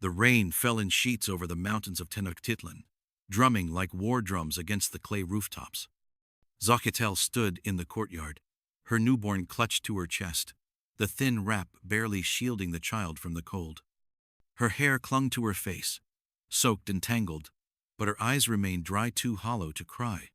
The rain fell in sheets over the mountains of Tenochtitlan, drumming like war drums against the clay rooftops. Xōchitl stood in the courtyard, her newborn clutched to her chest, the thin wrap barely shielding the child from the cold. Her hair clung to her face, soaked and tangled, but her eyes remained dry, too hollow to cry.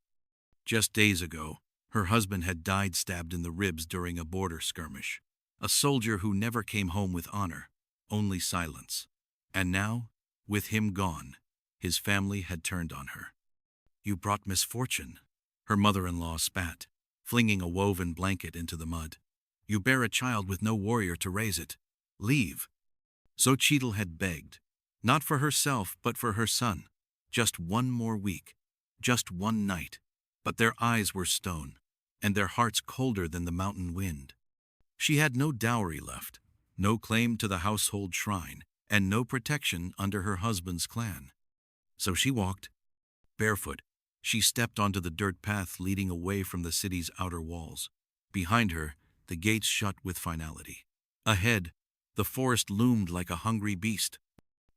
Just days ago, her husband had died stabbed in the ribs during a border skirmish, a soldier who never came home with honor, only silence. And now, with him gone, his family had turned on her. "You brought misfortune," her mother-in-law spat, flinging a woven blanket into the mud. "You bear a child with no warrior to raise it. Leave." Xōchitl had begged, not for herself but for her son. Just one more week, just one night. But their eyes were stone, and their hearts colder than the mountain wind. She had no dowry left, no claim to the household shrine, and no protection under her husband's clan. So she walked. Barefoot, she stepped onto the dirt path leading away from the city's outer walls. Behind her, the gates shut with finality. Ahead, the forest loomed like a hungry beast.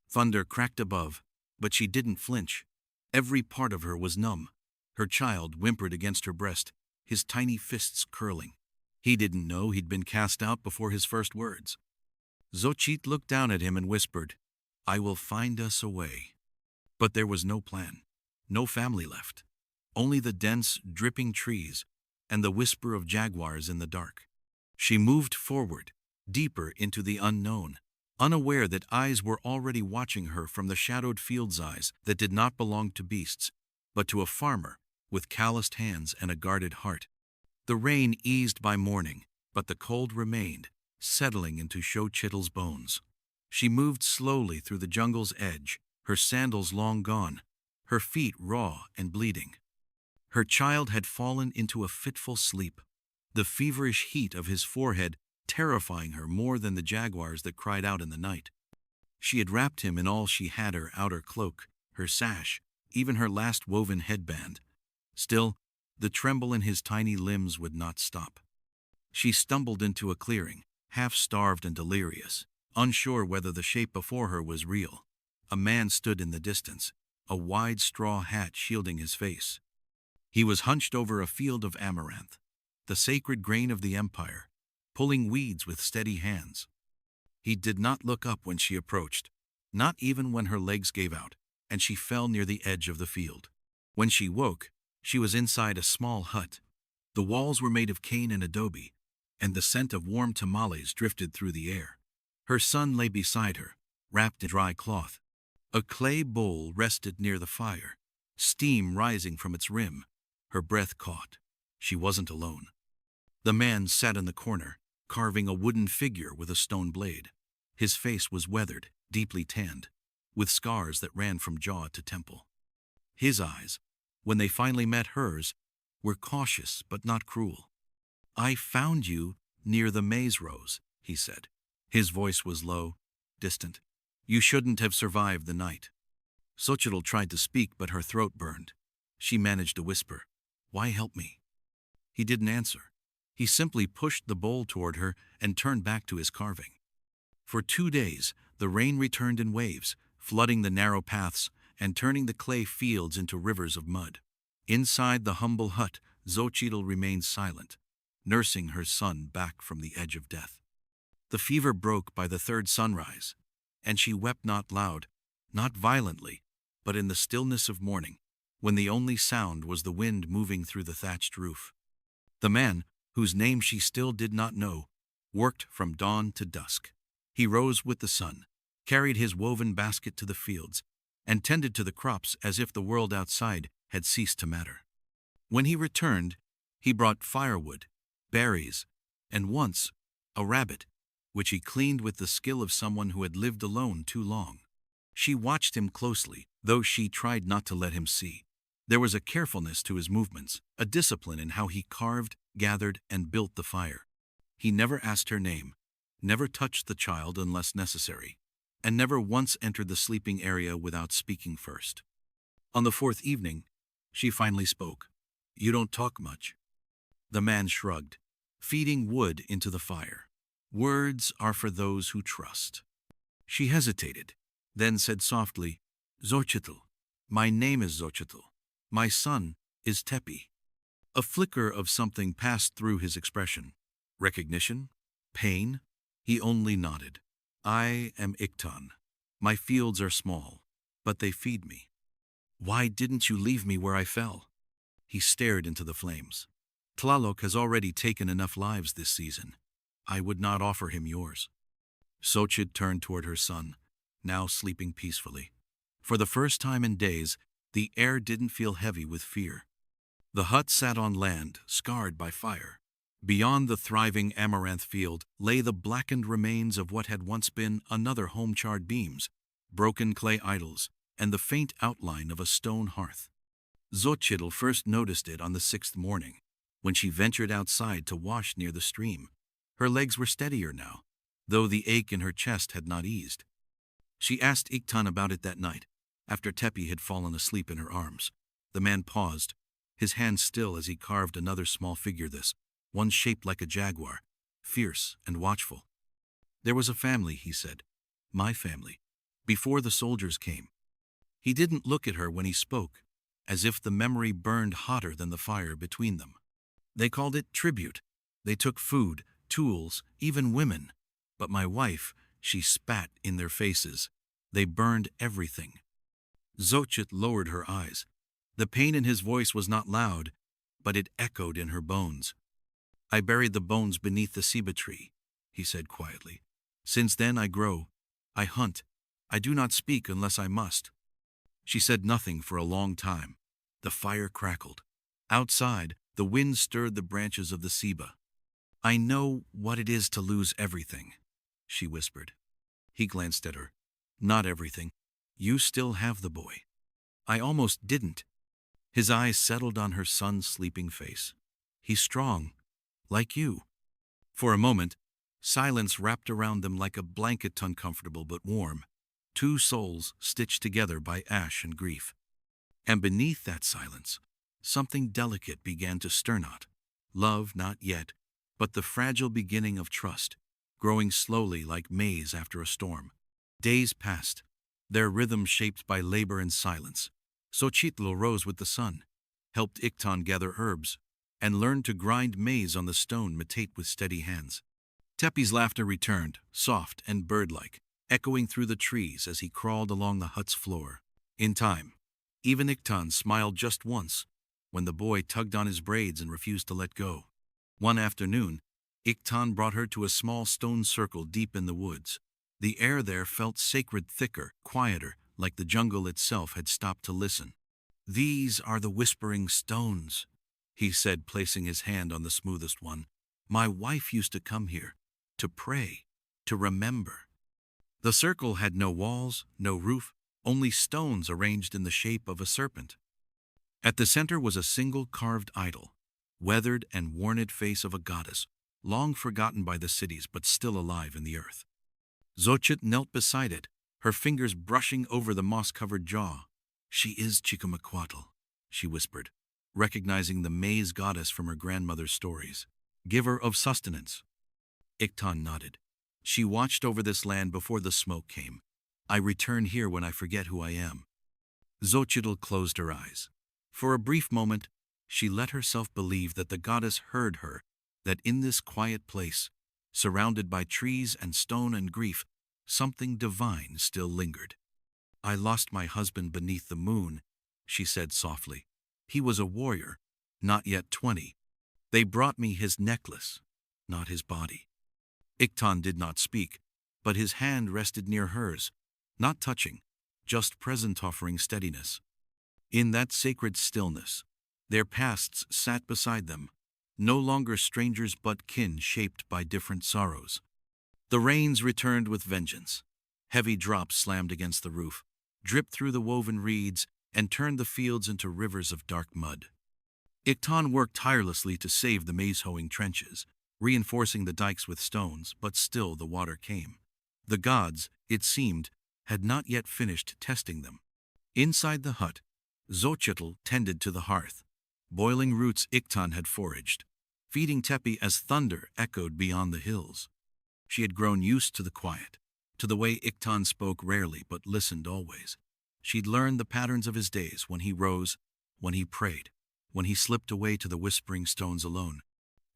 Thunder cracked above, but she didn't flinch. Every part of her was numb. Her child whimpered against her breast, his tiny fists curling. He didn't know he'd been cast out before his first words. Xōchitl looked down at him and whispered, "I will find us a way." But there was no plan, no family left, only the dense, dripping trees and the whisper of jaguars in the dark. She moved forward, deeper into the unknown, unaware that eyes were already watching her from the shadowed field's eyes that did not belong to beasts, but to a farmer with calloused hands and a guarded heart. The rain eased by morning, but the cold remained, settling into Xōchitl's bones. She moved slowly through the jungle's edge, her sandals long gone, her feet raw and bleeding. Her child had fallen into a fitful sleep, the feverish heat of his forehead terrifying her more than the jaguars that cried out in the night. She had wrapped him in all she had, her outer cloak, her sash, even her last woven headband. Still, the tremble in his tiny limbs would not stop. She stumbled into a clearing, half-starved and delirious, unsure whether the shape before her was real. A man stood in the distance, a wide straw hat shielding his face. He was hunched over a field of amaranth, the sacred grain of the empire, pulling weeds with steady hands. He did not look up when she approached, not even when her legs gave out, and she fell near the edge of the field. When she woke, she was inside a small hut. The walls were made of cane and adobe, and the scent of warm tamales drifted through the air. Her son lay beside her, wrapped in dry cloth. A clay bowl rested near the fire, steam rising from its rim. Her breath caught. She wasn't alone. The man sat in the corner, carving a wooden figure with a stone blade. His face was weathered, deeply tanned, with scars that ran from jaw to temple. His eyes, when they finally met hers, were cautious but not cruel. "I found you near the maize rows," he said. His voice was low, distant. "You shouldn't have survived the night." Xōchitl tried to speak, but her throat burned. She managed to whisper, "Why help me?" He didn't answer. He simply pushed the bowl toward her and turned back to his carving. For 2 days, the rain returned in waves, flooding the narrow paths and turning the clay fields into rivers of mud. Inside the humble hut, Xōchitl remained silent, nursing her son back from the edge of death. The fever broke by the third sunrise, and she wept not loud, not violently, but in the stillness of morning, when the only sound was the wind moving through the thatched roof. The man, whose name she still did not know, worked from dawn to dusk. He rose with the sun, carried his woven basket to the fields, and tended to the crops as if the world outside had ceased to matter. When he returned, he brought firewood, berries, and once a rabbit, which he cleaned with the skill of someone who had lived alone too long. She watched him closely, though she tried not to let him see. There was a carefulness to his movements, a discipline in how he carved, gathered, and built the fire. He never asked her name, never touched the child unless necessary, and never once entered the sleeping area without speaking first. On the 4th evening, she finally spoke. "You don't talk much." The man shrugged, feeding wood into the fire. "Words are for those who trust." She hesitated, then said softly, Xōchitl. My name is Xōchitl. My son is Tepi. A flicker of something passed through his expression. Recognition? Pain? He only nodded. I am Iktan. My fields are small, but they feed me. Why didn't you leave me where I fell? He stared into the flames. Tlaloc has already taken enough lives this season. I would not offer him yours. Xōchitl turned toward her son, now sleeping peacefully. For the first time in days, the air didn't feel heavy with fear. The hut sat on land, scarred by fire. Beyond the thriving amaranth field lay the blackened remains of what had once been another home, charred beams, broken clay idols, and the faint outline of a stone hearth. Xōchitl first noticed it on the 6th morning, when she ventured outside to wash near the stream. Her legs were steadier now, though the ache in her chest had not eased. She asked Iktan about it that night, after Tepi had fallen asleep in her arms. The man paused, his hand still as he carved another small figure, this one shaped like a jaguar, fierce and watchful. There was a family, he said, my family, before the soldiers came. He didn't look at her when he spoke, as if the memory burned hotter than the fire between them. They called it tribute. They took food, tools, even women. But my wife, she spat in their faces. They burned everything. Xōchitl lowered her eyes. The pain in his voice was not loud, but it echoed in her bones. I buried the bones beneath the ceiba tree, he said quietly. Since then I grow, I hunt, I do not speak unless I must. She said nothing for a long time. The fire crackled. Outside, the wind stirred the branches of the ceiba. I know what it is to lose everything, she whispered. He glanced at her. Not everything. You still have the boy. I almost didn't. His eyes settled on her son's sleeping face. He's strong, like you. For a moment, silence wrapped around them like a blanket, uncomfortable but warm. Two souls stitched together by ash and grief. And beneath that silence, something delicate began to stir, not love, not yet, but the fragile beginning of trust, growing slowly like maize after a storm. Days passed, their rhythm shaped by labor and silence. Xōchitl arose with the sun, helped Iktan gather herbs, and learned to grind maize on the stone metate with steady hands. Tepi's laughter returned, soft and bird-like, echoing through the trees as he crawled along the hut's floor. In time, even Iktan smiled just once, when the boy tugged on his braids and refused to let go. One afternoon, Iktan brought her to a small stone circle deep in the woods. The air there felt sacred, thicker, quieter, like the jungle itself had stopped to listen. These are the whispering stones, he said, placing his hand on the smoothest one. My wife used to come here, to pray, to remember. The circle had no walls, no roof, only stones arranged in the shape of a serpent. At the center was a single carved idol, weathered and worn face of a goddess, long forgotten by the cities but still alive in the earth. Xōchitl knelt beside it, her fingers brushing over the moss-covered jaw. She is Xōchitl, she whispered, recognizing the maize goddess from her grandmother's stories. Giver of sustenance. Iktan nodded. She watched over this land before the smoke came. I return here when I forget who I am. Xōchitl closed her eyes. For a brief moment, she let herself believe that the goddess heard her, that in this quiet place, surrounded by trees and stone and grief, something divine still lingered. I lost my husband beneath the moon, she said softly. He was a warrior, not yet 20. They brought me his necklace, not his body. Iktan did not speak, but his hand rested near hers, not touching, just present, offering steadiness. In that sacred stillness, their pasts sat beside them, no longer strangers but kin shaped by different sorrows. The rains returned with vengeance. Heavy drops slammed against the roof, dripped through the woven reeds, and turned the fields into rivers of dark mud. Iktan worked tirelessly to save the maize-hoeing trenches, reinforcing the dikes with stones, but still the water came. The gods, it seemed, had not yet finished testing them. Inside the hut, Xōchitl tended to the hearth. Boiling roots Iktan had foraged, feeding Tepi as thunder echoed beyond the hills. She had grown used to the quiet, to the way Iktan spoke rarely but listened always. She'd learned the patterns of his days, when he rose, when he prayed, when he slipped away to the whispering stones alone.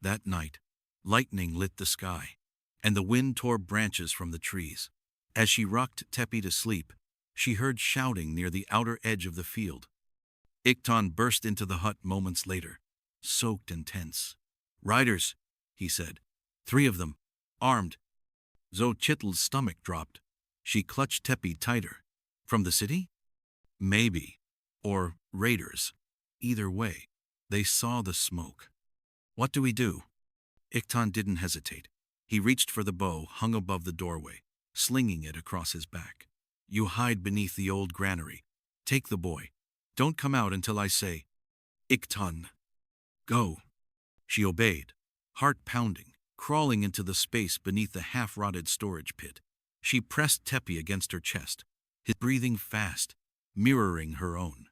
That night, lightning lit the sky, and the wind tore branches from the trees. As she rocked Tepi to sleep, she heard shouting near the outer edge of the field. Iktan burst into the hut moments later, soaked and tense. "Riders," he said. "3 of them, armed." Xōchitl's stomach dropped. She clutched Tepi tighter. "From the city?" "Maybe. Or raiders. Either way, they saw the smoke." "What do we do?" Iktan didn't hesitate. He reached for the bow hung above the doorway, slinging it across his back. "You hide beneath the old granary. Take the boy. Don't come out until I say, 'Iktan, go.'" She obeyed, heart pounding, crawling into the space beneath the half-rotted storage pit. She pressed Tepi against her chest, his breathing fast, mirroring her own.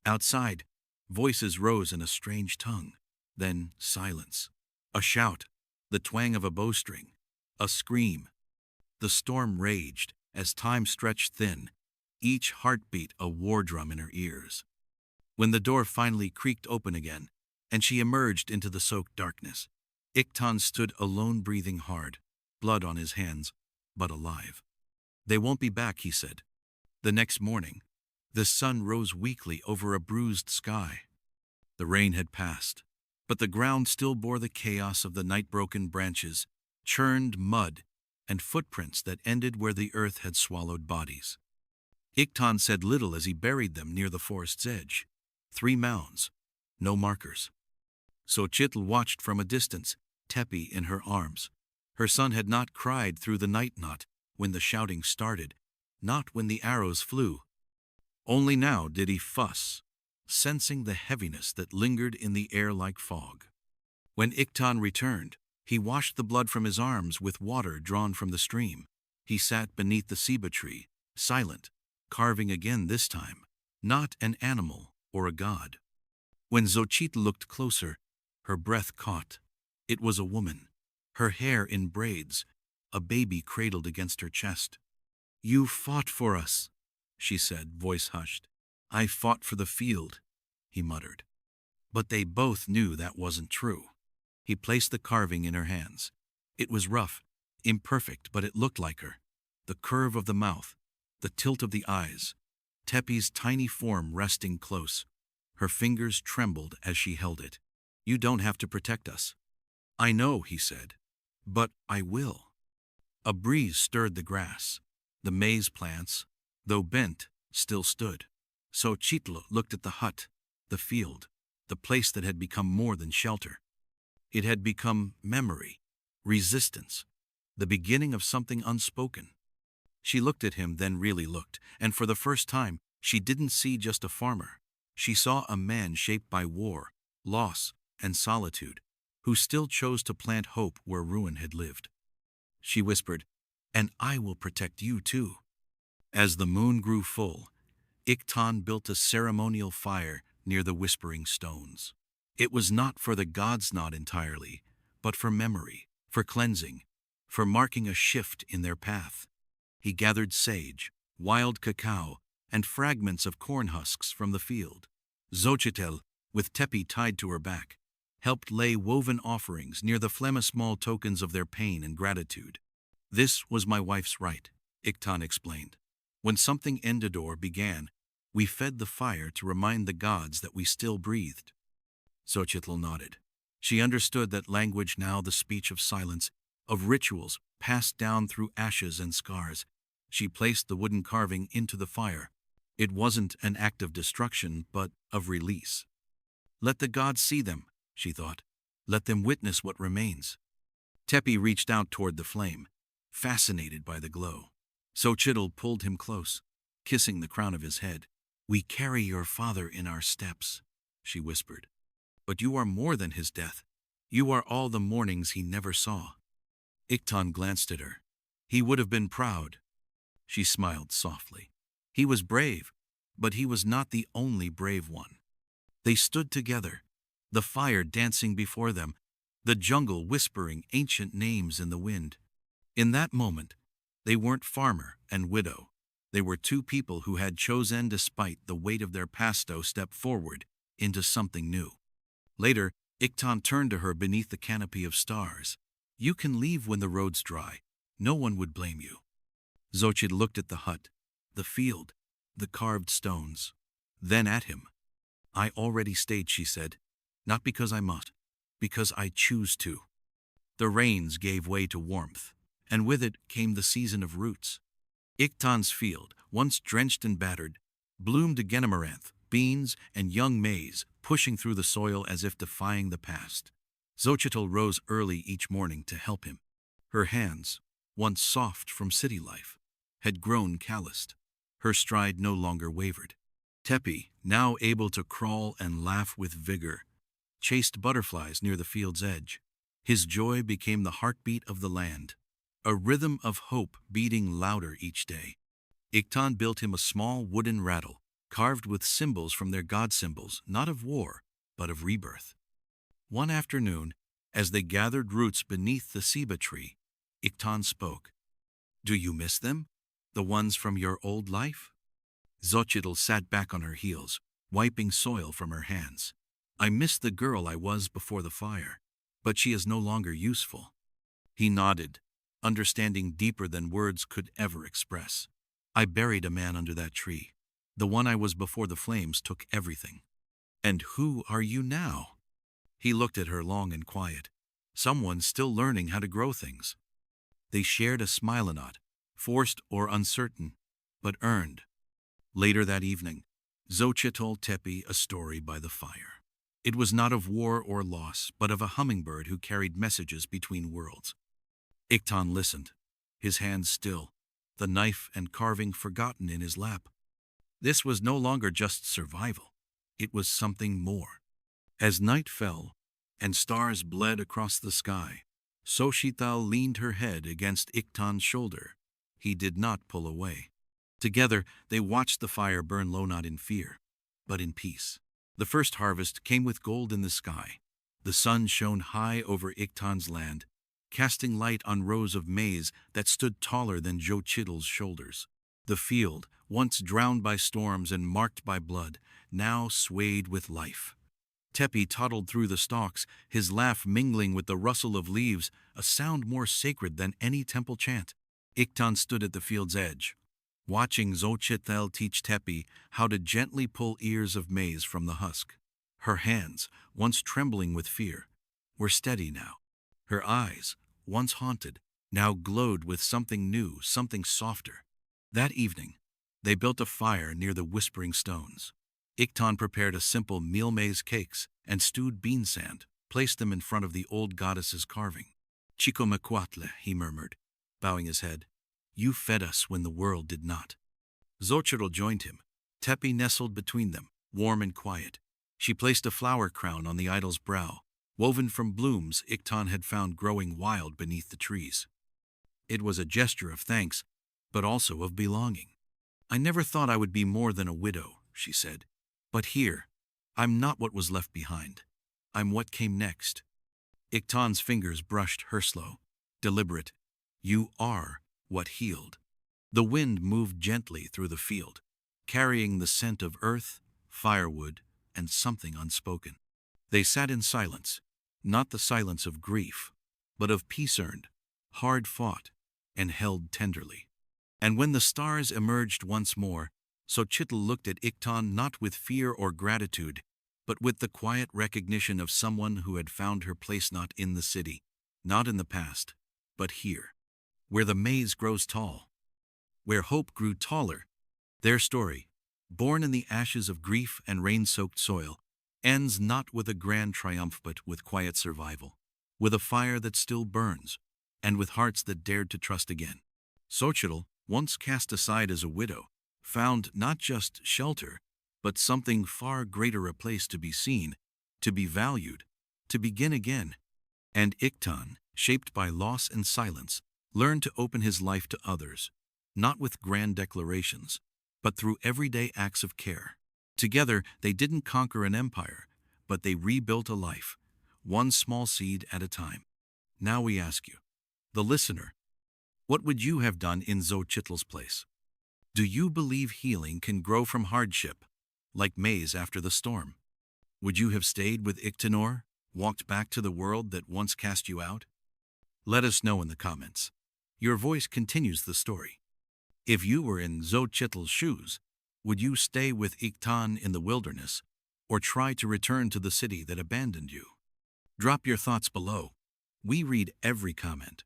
Outside, voices rose in a strange tongue. Then silence. A shout, the twang of a bowstring, a scream. The storm raged as time stretched thin, each heartbeat a war drum in her ears. When the door finally creaked open again, and she emerged into the soaked darkness, Iktan stood alone, breathing hard, blood on his hands, but alive. "They won't be back," he said. The next morning, the sun rose weakly over a bruised sky. The rain had passed, but the ground still bore the chaos of the night-broken branches, churned mud, and footprints that ended where the earth had swallowed bodies. Iktan said little as he buried them near the forest's edge. 3 mounds, no markers. Xōchitl watched from a distance, Tepi in her arms. Her son had not cried through the night, not when the shouting started, not when the arrows flew. Only now did he fuss, sensing the heaviness that lingered in the air like fog. When Iktan returned, he washed the blood from his arms with water drawn from the stream. He sat beneath the ceiba tree, silent, carving again this time, not an animal or a god. When Xōchitl looked closer, her breath caught. It was a woman, her hair in braids, a baby cradled against her chest. "You fought for us," she said, voice hushed. "I fought for the field," he muttered. But they both knew that wasn't true. He placed the carving in her hands. It was rough, imperfect, but it looked like her. The curve of the mouth, the tilt of the eyes, Tepi's tiny form resting close. Her fingers trembled as she held it. "You don't have to protect us." "I know," he said, "but I will." A breeze stirred the grass. The maize plants, though bent, still stood. Xōchitl looked at the hut, the field, the place that had become more than shelter. It had become memory, resistance, the beginning of something unspoken. She looked at him, then really looked, and for the first time, she didn't see just a farmer. She saw a man shaped by war, loss, and solitude, who still chose to plant hope where ruin had lived. She whispered, "And I will protect you too." As the moon grew full, Iktan built a ceremonial fire near the whispering stones. It was not for the gods, not entirely, but for memory, for cleansing, for marking a shift in their path. He gathered sage, wild cacao, and fragments of corn husks from the field. Xōchitl, with Tepi tied to her back, helped lay woven offerings near the phlegma, small tokens of their pain and gratitude. "This was my wife's right," Iktan explained. "When something ended or began, we fed the fire to remind the gods that we still breathed." Xōchitl nodded. She understood that language now, the speech of silence, of rituals passed down through ashes and scars. She placed the wooden carving into the fire. It wasn't an act of destruction, but of release. "Let the gods see them," she thought. "Let them witness what remains." Tepi reached out toward the flame, fascinated by the glow. Xōchitl pulled him close, kissing the crown of his head. "We carry your father in our steps," she whispered. "But you are more than his death. You are all the mornings he never saw." Iktan glanced at her. He would have been proud. She smiled softly. He was brave, but he was not the only brave one. They stood together, the fire dancing before them, the jungle whispering ancient names in the wind. In that moment, They weren't farmer and widow. They were two people who had chosen, despite the weight of their past, to step forward into something new. Later, Iktan turned to her beneath the canopy of stars. "You can leave when the road's dry. No one would blame you." Xōchitl looked at the hut, the field, the carved stones, then at him. "I already stayed," she said, "not because I must, because I choose to." The rains gave way to warmth, and with it came the season of roots. Iktan's field, once drenched and battered, bloomed again amaranth, beans, and young maize, pushing through the soil as if defying the past. Xōchitl rose early each morning to help him. Her hands, once soft from city life, had grown calloused. Her stride no longer wavered. Tepi, now able to crawl and laugh with vigor, chased butterflies near the field's edge. His joy became the heartbeat of the land, a rhythm of hope beating louder each day. Iktan built him a small wooden rattle, carved with symbols from their god symbols, not of war, but of rebirth. One afternoon, as they gathered roots beneath the ceiba tree, Iktan spoke. "Do you miss them? The ones from your old life?" Xōchitl sat back on her heels, wiping soil from her hands. "I miss the girl I was before the fire, but she is no longer useful." He nodded, understanding deeper than words could ever express. "I buried a man under that tree. The one I was before the flames took everything." "And who are you now?" He looked at her long and quiet. "Someone still learning how to grow things." They shared a smile-a-knot, forced or uncertain, but earned. Later that evening, Xōchitl told Tepi a story by the fire. It was not of war or loss, but of a hummingbird who carried messages between worlds. Iktan listened, his hands still, the knife and carving forgotten in his lap. This was no longer just survival. It was something more. As night fell, and stars bled across the sky, Xōchitl leaned her head against Iktan's shoulder. He did not pull away. Together, they watched the fire burn low, not in fear, but in peace. The first harvest came with gold in the sky. The sun shone high over Iktan's land, casting light on rows of maize that stood taller than Xōchitl's shoulders. The field, once drowned by storms and marked by blood, now swayed with life. Tepi toddled through the stalks, his laugh mingling with the rustle of leaves, a sound more sacred than any temple chant. Iktan stood at the field's edge, watching Xōchitl teach Tepi how to gently pull ears of maize from the husk. Her hands, once trembling with fear, were steady now. Her eyes, once haunted, now glowed with something new, something softer. That evening, they built a fire near the whispering stones. Iktan prepared a simple meal maize cakes and stewed bean sand, placed them in front of the old goddess's carving. "Xōchitl," he murmured, bowing his head. "You fed us when the world did not." Xōchitl joined him. Tepi nestled between them, warm and quiet. She placed a flower crown on the idol's brow, woven from blooms Iktan had found growing wild beneath the trees. It was a gesture of thanks, but also of belonging. "I never thought I would be more than a widow," she said. "But here, I'm not what was left behind. I'm what came next." Iktan's fingers brushed her slow, deliberate. "You are what healed." The wind moved gently through the field, carrying the scent of earth, firewood, and something unspoken. They sat in silence, not the silence of grief, but of peace earned, hard fought, and held tenderly. And when the stars emerged once more, Xōchitl looked at Iktan not with fear or gratitude, but with the quiet recognition of someone who had found her place not in the city, not in the past, but here, where the maize grows tall, where hope grew taller. Their story, born in the ashes of grief and rain-soaked soil, ends not with a grand triumph but with quiet survival, with a fire that still burns, and with hearts that dared to trust again. Xōchitl, once cast aside as a widow, found not just shelter, but something far greater, a place to be seen, to be valued, to begin again. And Iktan, shaped by loss and silence, learned to open his life to others, not with grand declarations, but through everyday acts of care. Together, they didn't conquer an empire, but they rebuilt a life, one small seed at a time. Now we ask you, the listener, What would you have done in Xōchitl's place? Do you believe healing can grow from hardship, like maize after the storm? Would you have stayed with Iktan, walked back to the world that once cast you out? Let us know in the comments. Your voice continues the story. If you were in Xōchitl's shoes, would you stay with Iktan in the wilderness, or try to return to the city that abandoned you? Drop your thoughts below. We read every comment.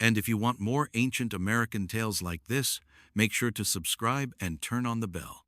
And if you want more ancient American tales like this, make sure to subscribe and turn on the bell.